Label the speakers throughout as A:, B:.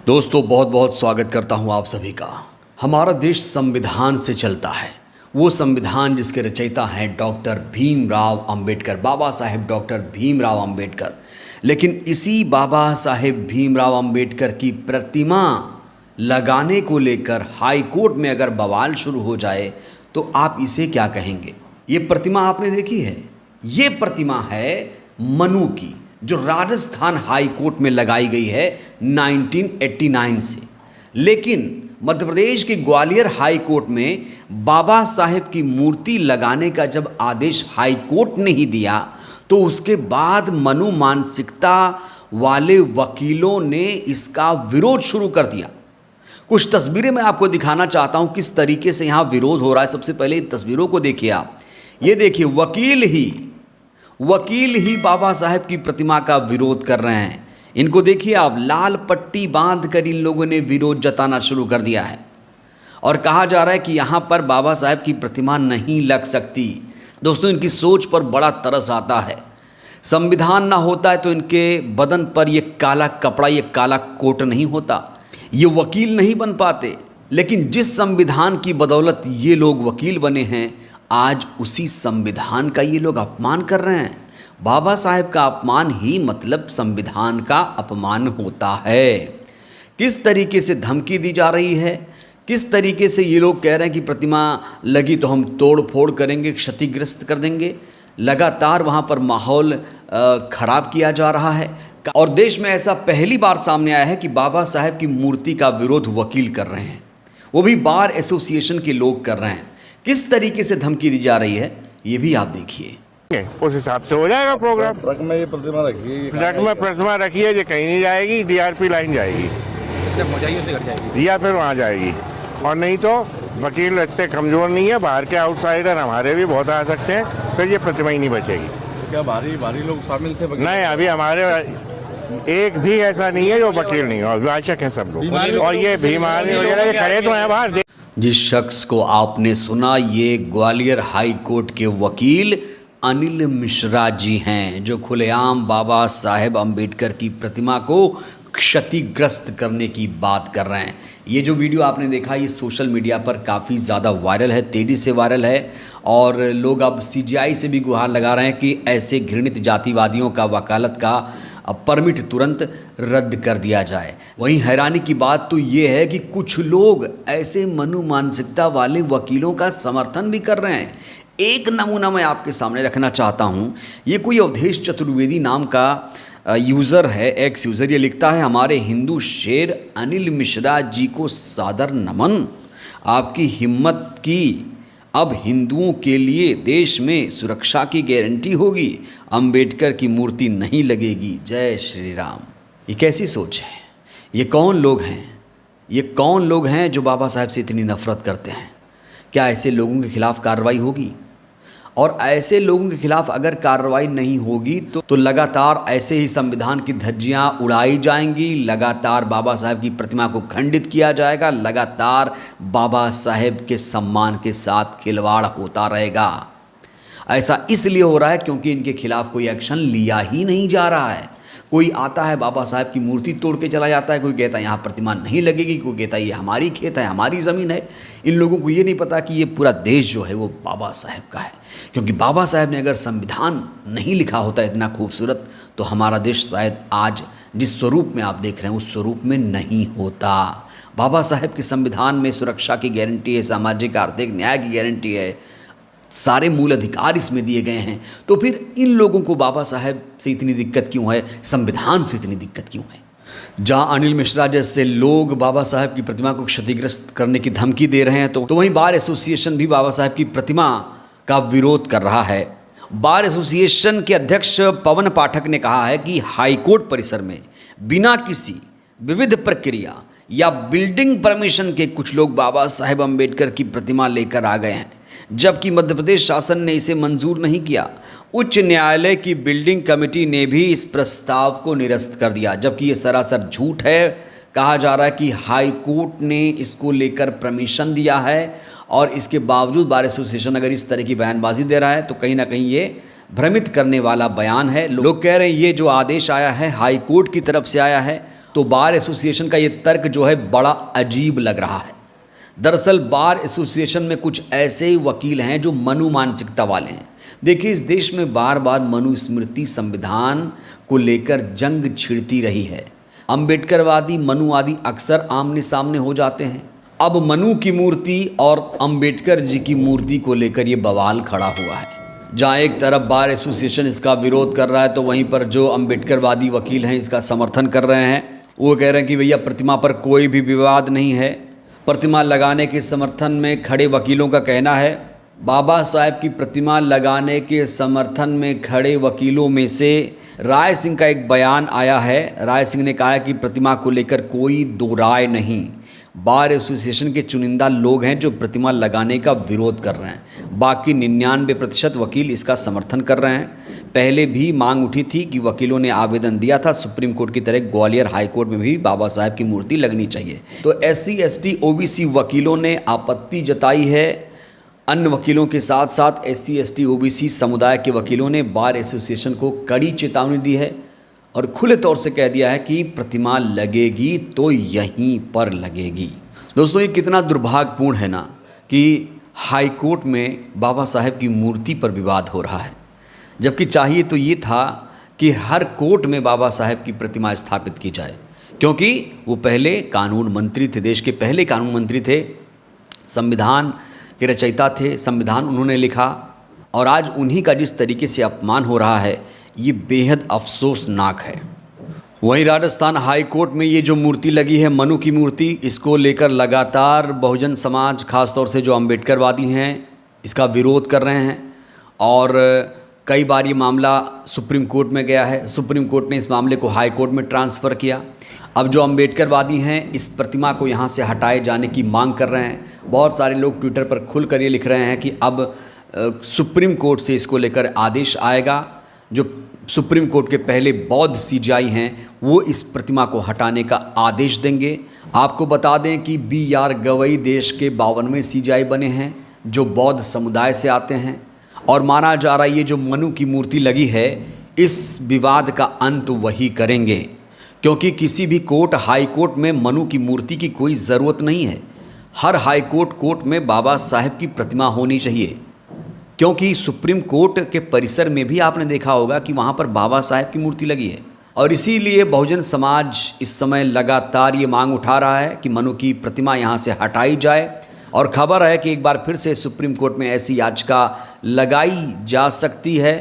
A: दोस्तों बहुत बहुत स्वागत करता हूं आप सभी का। हमारा देश संविधान से चलता है। वो संविधान जिसके रचयिता हैं डॉक्टर भीमराव अंबेडकर, बाबा साहेब डॉक्टर भीमराव अंबेडकर। लेकिन इसी बाबा साहेब भीमराव अंबेडकर की प्रतिमा लगाने को लेकर हाई कोर्ट में अगर बवाल शुरू हो जाए तो आप इसे क्या कहेंगे? ये प्रतिमा आपने देखी है? ये प्रतिमा है मनु की, जो राजस्थान हाई कोर्ट में लगाई गई है 1989 से। लेकिन मध्य प्रदेश के ग्वालियर हाई कोर्ट में बाबा साहेब की मूर्ति लगाने का जब आदेश हाई कोर्ट ने ही दिया तो उसके बाद मनु मानसिकता वाले वकीलों ने इसका विरोध शुरू कर दिया। कुछ तस्वीरें मैं आपको दिखाना चाहता हूं किस तरीके से यहाँ विरोध हो रहा है। सबसे पहले इन तस्वीरों को देखिए आप। ये देखिए, वकील ही बाबा साहेब की प्रतिमा का विरोध कर रहे हैं। इनको देखिए आप, लाल पट्टी बांध कर इन लोगों ने विरोध जताना शुरू कर दिया है और कहा जा रहा है कि यहाँ पर बाबा साहेब की प्रतिमा नहीं लग सकती। दोस्तों, इनकी सोच पर बड़ा तरस आता है। संविधान ना होता है तो इनके बदन पर ये काला कपड़ा, ये काला कोट नहीं होता, ये वकील नहीं बन पाते। लेकिन जिस संविधान की बदौलत ये लोग वकील बने हैं, आज उसी संविधान का ये लोग अपमान कर रहे हैं। बाबा साहेब का अपमान ही मतलब संविधान का अपमान होता है। किस तरीके से धमकी दी जा रही है, किस तरीके से ये लोग कह रहे हैं कि प्रतिमा लगी तो हम तोड़ फोड़ करेंगे, क्षतिग्रस्त कर देंगे। लगातार वहाँ पर माहौल खराब किया जा रहा है और देश में ऐसा पहली बार सामने आया है कि बाबा साहेब की मूर्ति का विरोध वकील कर रहे हैं, वो भी बार एसोसिएशन के लोग कर रहे हैं। किस तरीके से धमकी दी जा रही है ये भी आप देखिए।
B: उस हिसाब से हो जाएगा प्रोग्राम।
C: ट्रक में ये प्रतिमा रखी है,
B: ट्रक में प्रतिमा रखी है, जो कहीं नहीं जाएगी, डीआरपी लाइन जाएगी या फिर वहाँ जाएगी। और नहीं तो वकील इतने कमजोर नहीं है, बाहर के आउटसाइडर हमारे भी बहुत आ सकते हैं, फिर ये प्रतिमा ही नहीं बचेगी।
C: क्या भारी लोग शामिल थे?
B: नहीं, अभी हमारे एक भी ऐसा नहीं है जो वकील नहीं हो, अभिभाषक है सब लोग। और ये बीमारी वगैरह खड़े तो हैं बाहर।
A: जिस शख्स को आपने सुना, ये ग्वालियर हाई कोर्ट के वकील अनिल मिश्रा जी हैं, जो खुलेआम बाबा साहेब अंबेडकर की प्रतिमा को क्षतिग्रस्त करने की बात कर रहे हैं। ये जो वीडियो आपने देखा, ये सोशल मीडिया पर काफ़ी ज़्यादा वायरल है, तेज़ी से वायरल है और लोग अब सीजीआई से भी गुहार लगा रहे हैं कि ऐसे घृणित जातिवादियों का वकालत का परमिट तुरंत रद्द कर दिया जाए। वहीं हैरानी की बात तो ये है कि कुछ लोग ऐसे मनु मानसिकता वाले वकीलों का समर्थन भी कर रहे हैं। एक नमूना मैं आपके सामने रखना चाहता हूँ। ये कोई अवधेश चतुर्वेदी नाम का यूज़र है, एक्स यूज़र। ये लिखता है, हमारे हिंदू शेर अनिल मिश्रा जी को सादर नमन, आपकी हिम्मत की अब हिंदुओं के लिए देश में सुरक्षा की गारंटी होगी, अंबेडकर की मूर्ति नहीं लगेगी, जय श्री राम। ये कैसी सोच है? ये कौन लोग हैं? ये कौन लोग हैं जो बाबा साहब से इतनी नफरत करते हैं? क्या ऐसे लोगों के खिलाफ कार्रवाई होगी? और ऐसे लोगों के खिलाफ अगर कार्रवाई नहीं होगी तो लगातार ऐसे ही संविधान की धज्जियां उड़ाई जाएंगी, लगातार बाबा साहेब की प्रतिमा को खंडित किया जाएगा, लगातार बाबा साहेब के सम्मान के साथ खिलवाड़ होता रहेगा। ऐसा इसलिए हो रहा है क्योंकि इनके खिलाफ कोई एक्शन लिया ही नहीं जा रहा है। कोई आता है, बाबा साहेब की मूर्ति तोड़ के चला जाता है, कोई कहता है यहाँ प्रतिमा नहीं लगेगी, कोई कहता है ये हमारी खेत है, हमारी ज़मीन है। इन लोगों को ये नहीं पता कि ये पूरा देश जो है वो बाबा साहेब का है। क्योंकि बाबा साहेब ने अगर संविधान नहीं लिखा होता इतना खूबसूरत, तो हमारा देश शायद आज जिस स्वरूप में आप देख रहे हैं उस स्वरूप में नहीं होता। बाबा साहेब के संविधान में सुरक्षा की गारंटी है, सामाजिक आर्थिक न्याय की गारंटी है, सारे मूल अधिकार इसमें दिए गए हैं। तो फिर इन लोगों को बाबा साहेब से इतनी दिक्कत क्यों है, संविधान से इतनी दिक्कत क्यों है? जहां अनिल मिश्रा जैसे लोग बाबा साहेब की प्रतिमा को क्षतिग्रस्त करने की धमकी दे रहे हैं, तो वहीं बार एसोसिएशन भी बाबा साहेब की प्रतिमा का विरोध कर रहा है। बार एसोसिएशन के अध्यक्ष पवन पाठक ने कहा है कि हाईकोर्ट परिसर में बिना किसी विविध प्रक्रिया या बिल्डिंग परमिशन के कुछ लोग बाबा साहेब अंबेडकर की प्रतिमा लेकर आ गए हैं, जबकि मध्य प्रदेश शासन ने इसे मंजूर नहीं किया। उच्च न्यायालय की बिल्डिंग कमेटी ने भी इस प्रस्ताव को निरस्त कर दिया, जबकि ये सरासर झूठ है। कहा जा रहा है कि हाई कोर्ट ने इसको लेकर परमिशन दिया है और इसके बावजूद बार एसोसिएशन अगर इस तरह की बयानबाजी दे रहा है तो कहीं ना कहीं ये भ्रमित करने वाला बयान है। लोग कह रहे हैं ये जो आदेश आया है हाई कोर्ट की तरफ से आया है तो बार एसोसिएशन का ये तर्क जो है बड़ा अजीब लग रहा है। दरअसल बार एसोसिएशन में कुछ ऐसे ही वकील हैं जो मनु मानसिकता वाले हैं। देखिए, इस देश में बार बार मनुस्मृति संविधान को लेकर जंग छिड़ती रही है। अंबेडकरवादी मनुवादी अक्सर आमने सामने हो जाते हैं। अब मनु की मूर्ति और अंबेडकर जी की मूर्ति को लेकर ये बवाल खड़ा हुआ है। जहाँ एक तरफ बार एसोसिएशन इसका विरोध कर रहा है तो वहीं पर जो अंबेडकरवादी वकील हैं इसका समर्थन कर रहे हैं। वो कह रहे हैं कि भैया प्रतिमा पर कोई भी विवाद नहीं है। प्रतिमा लगाने के समर्थन में खड़े वकीलों का कहना है, बाबा साहेब की प्रतिमा लगाने के समर्थन में खड़े वकीलों में से राय सिंह का एक बयान आया है। राय सिंह ने कहा है कि प्रतिमा को लेकर कोई दो राय नहीं। बार एसोसिएशन के चुनिंदा लोग हैं जो प्रतिमा लगाने का विरोध कर रहे हैं। बाकी 99% वकील इसका समर्थन कर रहे हैं। पहले भी मांग उठी थी कि वकीलों ने आवेदन दिया था सुप्रीम कोर्ट की तरह ग्वालियर हाई कोर्ट में भी बाबा साहेब की मूर्ति लगनी चाहिए। तो SC ST OBC वकीलों ने आपत्ति जताई है। अन्य वकीलों के साथ साथ SC ST OBC समुदाय के वकीलों ने बार एसोसिएशन को कड़ी चेतावनी दी है और खुले तौर से कह दिया है कि प्रतिमा लगेगी तो यहीं पर लगेगी। दोस्तों, ये कितना दुर्भाग्यपूर्ण है ना कि हाई कोर्ट में बाबा साहेब की मूर्ति पर विवाद हो रहा है, जबकि चाहिए तो ये था कि हर कोर्ट में बाबा साहेब की प्रतिमा स्थापित की जाए, क्योंकि वो पहले कानून मंत्री थे, देश के पहले कानून मंत्री थे, संविधान के रचयिता थे, संविधान उन्होंने लिखा। और आज उन्हीं का जिस तरीके से अपमान हो रहा है ये बेहद अफसोसनाक है। वहीं राजस्थान हाई कोर्ट में ये जो मूर्ति लगी है मनु की मूर्ति, इसको लेकर लगातार बहुजन समाज खासतौर से जो अंबेडकरवादी हैं इसका विरोध कर रहे हैं और कई बार ये मामला सुप्रीम कोर्ट में गया है। सुप्रीम कोर्ट ने इस मामले को हाई कोर्ट में ट्रांसफ़र किया। अब जो अंबेडकरवादी हैं इस प्रतिमा को यहाँ से हटाए जाने की मांग कर रहे हैं। बहुत सारे लोग ट्विटर पर खुलकर ये लिख रहे हैं कि अब सुप्रीम कोर्ट से इसको लेकर आदेश आएगा। जो सुप्रीम कोर्ट के पहले बौद्ध CJI हैं वो इस प्रतिमा को हटाने का आदेश देंगे। आपको बता दें कि BR गवई देश के 52वें CJI बने हैं जो बौद्ध समुदाय से आते हैं और माना जा रहा है ये जो मनु की मूर्ति लगी है इस विवाद का अंत वही करेंगे, क्योंकि किसी भी कोर्ट हाई कोर्ट में मनु की मूर्ति की कोई ज़रूरत नहीं है। हर हाई कोर्ट में बाबा साहेब की प्रतिमा होनी चाहिए, क्योंकि सुप्रीम कोर्ट के परिसर में भी आपने देखा होगा कि वहाँ पर बाबा साहेब की मूर्ति लगी है। और इसीलिए बहुजन समाज इस समय लगातार ये मांग उठा रहा है कि मनु की प्रतिमा यहाँ से हटाई जाए। और खबर है कि एक बार फिर से सुप्रीम कोर्ट में ऐसी याचिका लगाई जा सकती है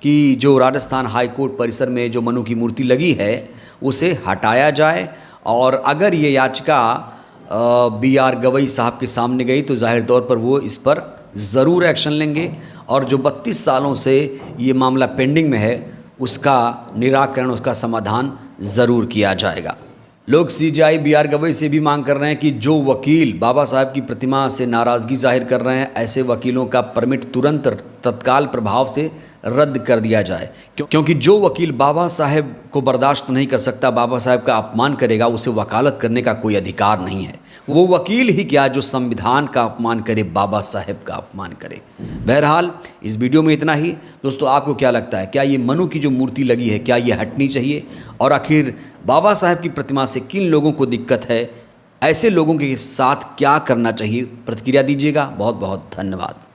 A: कि जो राजस्थान हाई कोर्ट परिसर में जो मनु की मूर्ति लगी है उसे हटाया जाए। और अगर ये याचिका BR गवई साहब के सामने गई तो जाहिर तौर पर वो इस पर ज़रूर एक्शन लेंगे और जो 32 सालों से ये मामला पेंडिंग में है उसका निराकरण, उसका समाधान ज़रूर किया जाएगा। लोग CJI BR गवई से भी मांग कर रहे हैं कि जो वकील बाबा साहब की प्रतिमा से नाराज़गी जाहिर कर रहे हैं ऐसे वकीलों का परमिट तुरंत तत्काल प्रभाव से रद्द कर दिया जाए, क्योंकि जो वकील बाबा साहेब को बर्दाश्त नहीं कर सकता, बाबा साहेब का अपमान करेगा, उसे वकालत करने का कोई अधिकार नहीं है। वो वकील ही क्या जो संविधान का अपमान करे, बाबा साहेब का अपमान करे। बहरहाल इस वीडियो में इतना ही। दोस्तों, आपको क्या लगता है, क्या ये मनु की जो मूर्ति लगी है क्या ये हटनी चाहिए? और आखिर बाबा साहेब की प्रतिमा से किन लोगों को दिक्कत है, ऐसे लोगों के साथ क्या करना चाहिए? प्रतिक्रिया दीजिएगा। बहुत बहुत धन्यवाद।